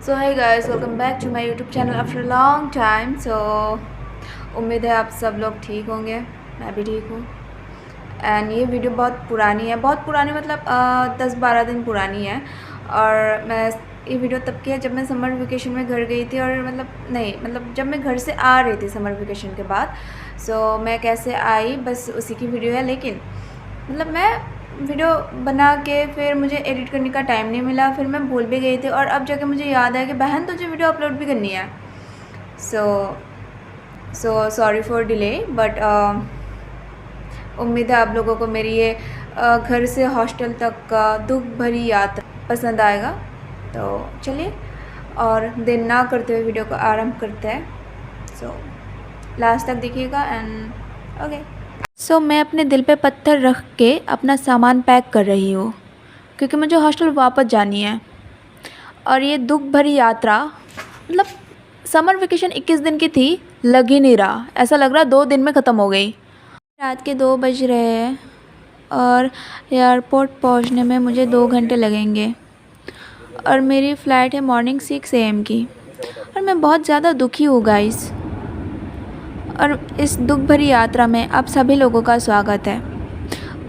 So hi guys, welcome back to my YouTube channel after long time. उम्मीद है आप सब लोग ठीक होंगे, मैं भी ठीक हूँ। एंड ये वीडियो बहुत पुरानी है, बहुत पुरानी मतलब 10-12 दिन पुरानी है। और मैं ये वीडियो तब की है जब मैं समर वेकेशन में घर गई थी, और मतलब जब मैं घर से आ रही थी समर वेकेशन के बाद। मैं कैसे आई बस उसी की वीडियो है। लेकिन मतलब मैं वीडियो बना के फिर मुझे एडिट करने का टाइम नहीं मिला, फिर मैं भूल भी गई थी। और अब जाके मुझे याद है कि बहन तुझे वीडियो अपलोड भी करनी है। So sorry for delay, but उम्मीद है आप लोगों को मेरी ये घर से हॉस्टल तक का दुख भरी यात्रा पसंद आएगा। तो चलिए और देर ना करते हुए वीडियो को आरंभ करते हैं। लास्ट तक देखिएगा एंड ओके। मैं अपने दिल पे पत्थर रख के अपना सामान पैक कर रही हूँ, क्योंकि मुझे हॉस्टल वापस जानी है। और ये दुख भरी यात्रा मतलब समर वेकेशन 21 दिन की थी, लग ही नहीं रहा, ऐसा लग रहा 2 दिन में ख़त्म हो गई। रात के 2 बज रहे हैं और एयरपोर्ट पहुँचने में मुझे 2 घंटे लगेंगे। और मेरी फ़्लाइट है मॉर्निंग 6 AM की। और मैं बहुत ज़्यादा दुखी हूँ गाइस। और इस दुख भरी यात्रा में आप सभी लोगों का स्वागत है।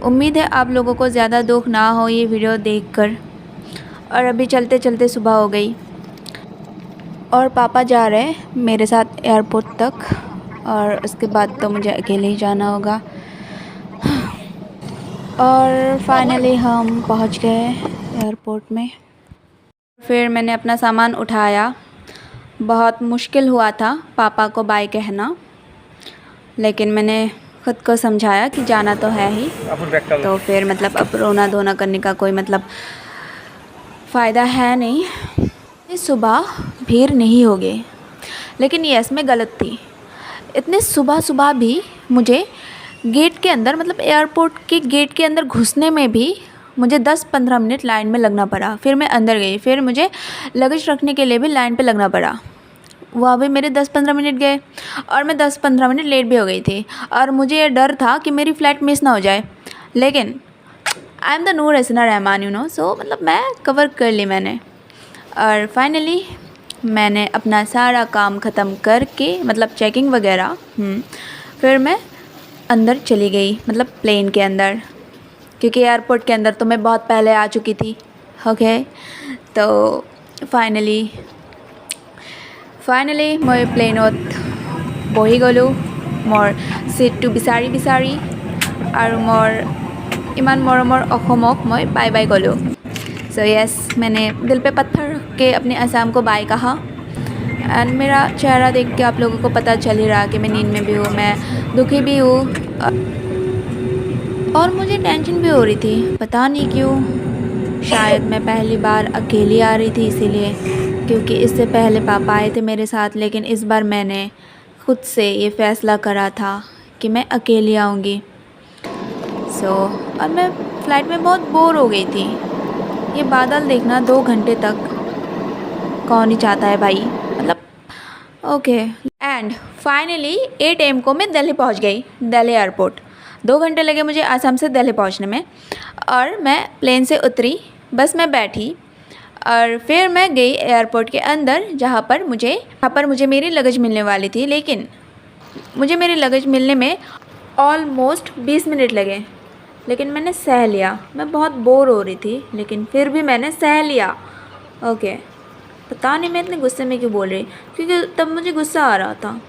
उम्मीद है आप लोगों को ज़्यादा दुख ना हो ये वीडियो देखकर। और अभी चलते चलते सुबह हो गई और पापा जा रहे हैं मेरे साथ एयरपोर्ट तक, और उसके बाद तो मुझे अकेले ही जाना होगा। और फाइनली हम पहुंच गए एयरपोर्ट में। फिर मैंने अपना सामान उठाया। बहुत मुश्किल हुआ था पापा को बाय कहना, लेकिन मैंने ख़ुद को समझाया कि जाना तो है ही। तो फिर मतलब अब रोना धोना करने का कोई मतलब फ़ायदा है नहीं। इस सुबह भीड़ नहीं होगी, लेकिन यस मैं गलत थी। इतने सुबह सुबह भी मुझे गेट के अंदर मतलब एयरपोर्ट के गेट के अंदर घुसने में भी मुझे 10-15 मिनट लाइन में लगना पड़ा। फिर मैं अंदर गई, फिर मुझे लगेज रखने के लिए भी लाइन पे लगना पड़ा। वहाँ भी मेरे 10-15 मिनट गए और मैं 10-15 मिनट लेट भी हो गई थी। और मुझे ये डर था कि मेरी फ़्लाइट मिस ना हो जाए, लेकिन आई एम द नूर हसीना रहमान मतलब मैं कवर कर ली मैंने। और फाइनली मैंने अपना सारा काम ख़त्म करके मतलब चेकिंग वगैरह फिर मैं अंदर चली गई, मतलब प्लेन के अंदर, क्योंकि एयरपोर्ट के अंदर तो मैं बहुत पहले आ चुकी थी। ओके, तो फाइनली मैं प्लेनत बहि गलो। मोर सीटটো বিচাৰি বিচাৰি और मोर इमान मरमर अসমक मैं बाय बाय गलो। यस, मैंने दिल पे पत्थर रख के अपने असम को बाय कहा। एंड मेरा चेहरा देख के आप लोगों को पता चल ही रहा कि मैं नींद में भी हूँ, मैं दुखी भी हूँ। और मुझे टेंशन भी हो रही थी, पता नहीं क्यों। शायद मैं पहली बार अकेली आ रही थी इसीलिए, क्योंकि इससे पहले पापा आए थे मेरे साथ, लेकिन इस बार मैंने खुद से ये फ़ैसला करा था कि मैं अकेली आऊँगी। और मैं फ़्लाइट में बहुत बोर हो गई थी। ये बादल देखना 2 घंटे तक कौन ही चाहता है भाई, मतलब ओके। एंड फाइनली 8 AM को मैं दिल्ली पहुंच गई, दिल्ली एयरपोर्ट। 2 घंटे लगे मुझे असम से दिल्ली पहुंचने में। और मैं प्लेन से उतरी, बस में बैठी और फिर मैं गई एयरपोर्ट के अंदर, जहाँ पर मुझे मेरी लगेज मिलने वाली थी। लेकिन मुझे मेरी लगेज मिलने में ऑलमोस्ट 20 मिनट लगे, लेकिन मैंने सह लिया। मैं बहुत बोर हो रही थी, लेकिन फिर भी मैंने सह लिया। ओके, पता नहीं मैं इतने गुस्से में क्यों बोल रही, क्योंकि तब मुझे गुस्सा आ रहा था,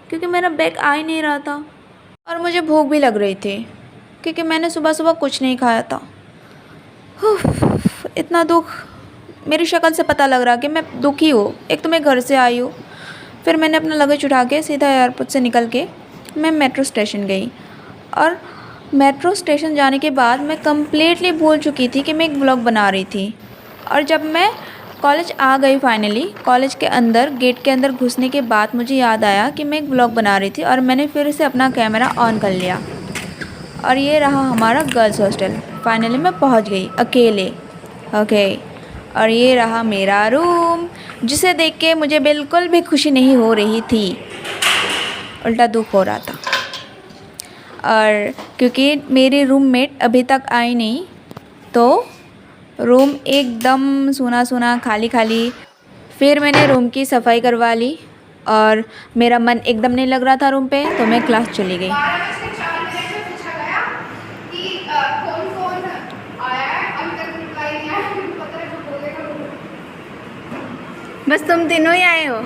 क्योंकि मेरा बैग आ ही नहीं रहा था। और मुझे भूख भी लग रही थी, क्योंकि मैंने सुबह सुबह कुछ नहीं खाया था। इतना दुख मेरी शक्ल से पता लग रहा कि मैं दुखी हूँ। एक तो मैं घर से आई हूँ, फिर मैंने अपना लगेज उठा के सीधा एयरपोर्ट से निकल के मैं मेट्रो स्टेशन गई। और मेट्रो स्टेशन जाने के बाद मैं कम्प्लीटली भूल चुकी थी कि मैं एक व्लॉग बना रही थी। और जब मैं कॉलेज आ गई फाइनली, कॉलेज के अंदर गेट के अंदर घुसने के बाद मुझे याद आया कि मैं एक व्लॉग बना रही थी, और मैंने फिर से अपना कैमरा ऑन कर लिया। और ये रहा हमारा गर्ल्स हॉस्टल। फाइनली मैं पहुंच गई अकेले। ओके, और ये रहा मेरा रूम, जिसे देख के मुझे बिल्कुल भी खुशी नहीं हो रही थी, उल्टा दुख हो रहा था। और क्योंकि मेरी रूममेट अभी तक आई नहीं, तो रूम एकदम सूना सूना खाली खाली फिर मैंने रूम की सफाई करवा ली और मेरा मन एकदम नहीं लग रहा था रूम पे, तो मैं क्लास चली गई। 12:04 में पूछा गया कि कौन कौन आया है, अभी तक रिप्लाई नहीं आया, पता है जो बोलेगा वो। बस तुम तीनों ही आए हो।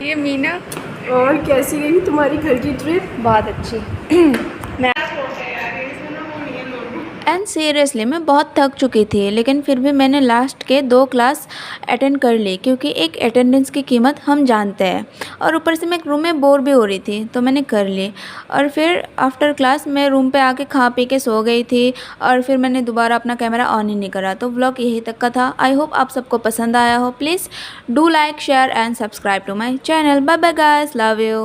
ये मीना। और कैसी गई तुम्हारी घर की ट्रिप? बहुत अच्छी। एंड सीरियसली मैं बहुत थक चुकी थी, लेकिन फिर भी मैंने लास्ट के 2 क्लास अटेंड कर ली, क्योंकि एक अटेंडेंस की कीमत हम जानते हैं, और ऊपर से मैं एक रूम में बोर भी हो रही थी, तो मैंने कर ली। और फिर आफ्टर क्लास मैं रूम पे आके खा पी के सो गई थी, और फिर मैंने दोबारा अपना कैमरा ऑन ही नहीं करा। तो व्लॉग यही तक का था। आई होप आप सबको पसंद आया हो। Please do like, share and subscribe to my channel. Bye bye guys, love you.